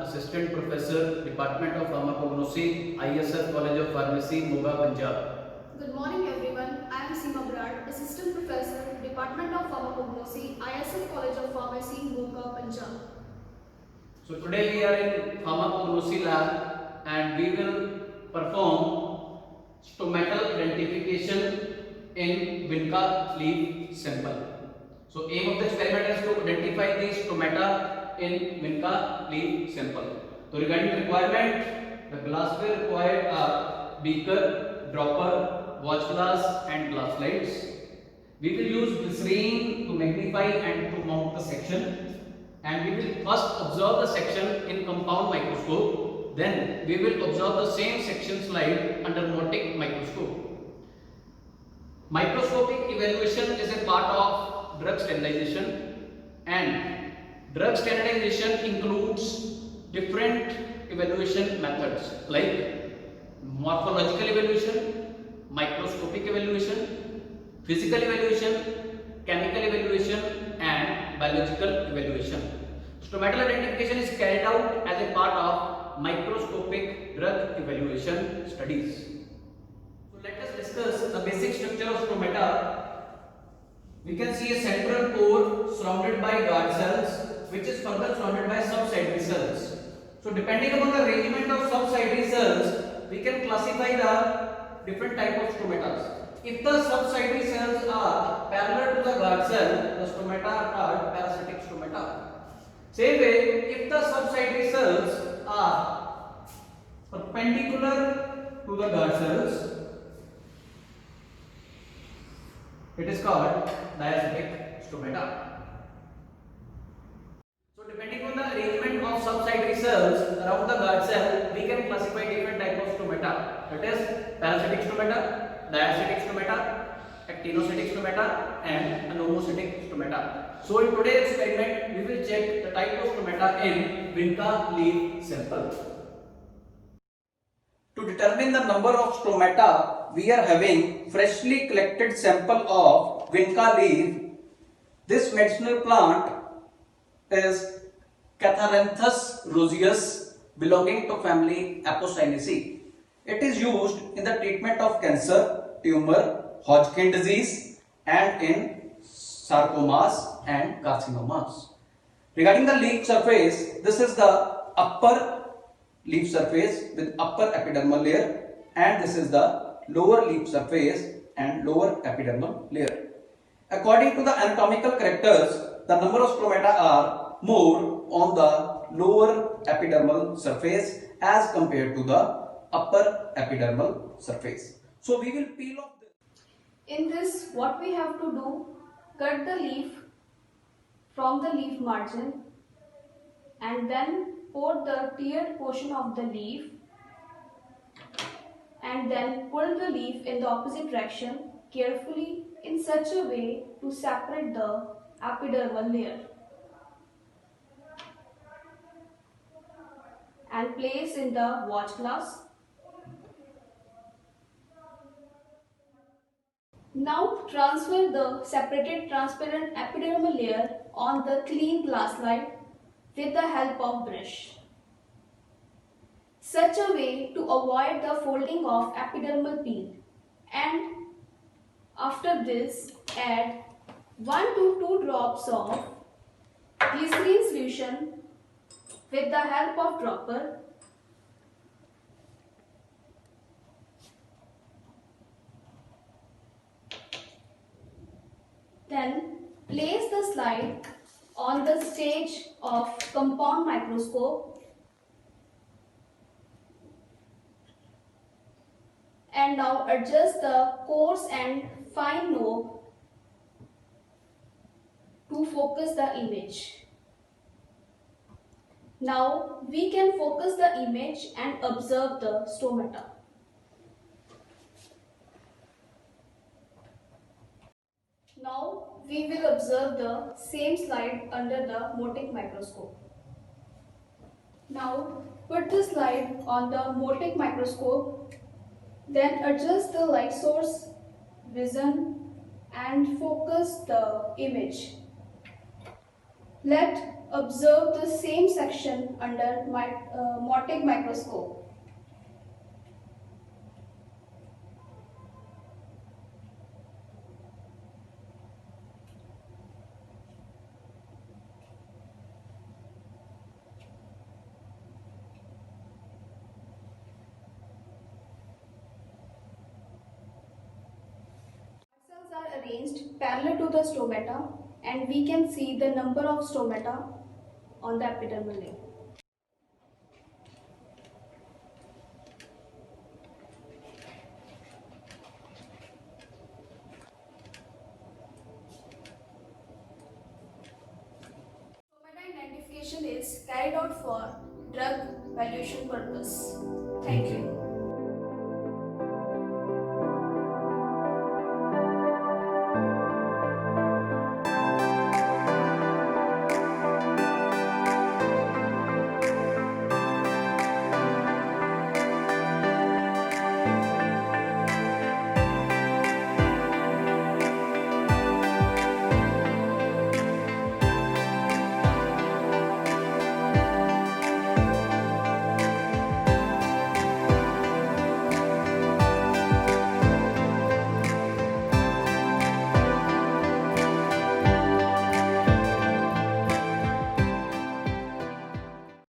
Assistant Professor, Department of Pharmacognosy, ISF College of Pharmacy, Moga, Punjab. Good morning everyone, I am Seema Brar, Assistant Professor, Department of Pharmacognosy, ISF College of Pharmacy, Moga, Punjab. So today we are in Pharmacognosy lab and we will perform stomatal identification in Vinca leaf sample. So aim of the experiment is to identify the stomata in Vinca leaf sample. So regarding requirement, the glassware required are beaker, dropper, watch glass and glass slides. We will use glycerine to magnify and to mount the section, and we will first observe the section in compound microscope, then we will observe the same section slide under Mottic microscope. Microscopic evaluation is a part of drug standardization, and drug standardization includes different evaluation methods like morphological evaluation, microscopic evaluation, physical evaluation, chemical evaluation and biological evaluation. Stomatal identification is carried out as a part of microscopic drug evaluation studies. So let us discuss the basic structure of stomata. We can see a central core surrounded by guard cells, which is further surrounded by subsidiary cells. So depending upon the arrangement of subsidiary cells, we can classify the different type of stomata. If the subsidiary cells are parallel to the guard cell, the stomata are called parasitic stomata. Same way, if the subsidiary cells are perpendicular to the guard cells, it is called diastatic stomata. So depending on the arrangement of subsidiary cells around the guard cell, we can classify different type of stomata. That is parasitic stomata, diastatic stomata, actinocytic stomata and anomocytic stomata. So in today's experiment, we will check the type of stomata in Vinca leaf sample. To determine the number of stomata, we are having freshly collected sample of Vinca leaf. This medicinal plant is Catharanthus roseus, belonging to family Apocynaceae. It is used in the treatment of cancer, tumor, Hodgkin disease and in sarcomas and carcinomas. Regarding the leaf surface, this is the upper leaf surface with upper epidermal layer, and this is the lower leaf surface and lower epidermal layer. According to the anatomical characters, the number of stomata are more on the lower epidermal surface as compared to the upper epidermal surface. So we will peel off this. In this, what we have to do, cut the leaf from the leaf margin and then pour the tiered portion of the leaf and then pull the leaf in the opposite direction carefully in such a way to separate the epidermal layer and place in the watch glass. Now transfer the separated transparent epidermal layer on the clean glass slide with the help of brush, such a way to avoid the folding of epidermal peel, and after this add 1 to 2 drops of glycerine solution with the help of dropper. Then place the slide on the stage of compound microscope and now adjust the coarse and fine knob to focus the image. Now we can focus the image and observe the stomata. Now we will observe the same slide under the Mottic microscope. Now put the slide on the Mottic microscope, then adjust the light source, vision and focus the image. Let's observe the same section under Motec microscope. Cells are arranged parallel to the stomata, and we can see the number of stomata on the epidermal layer. Stomata identification is carried out for drug valuation purpose. Thank you.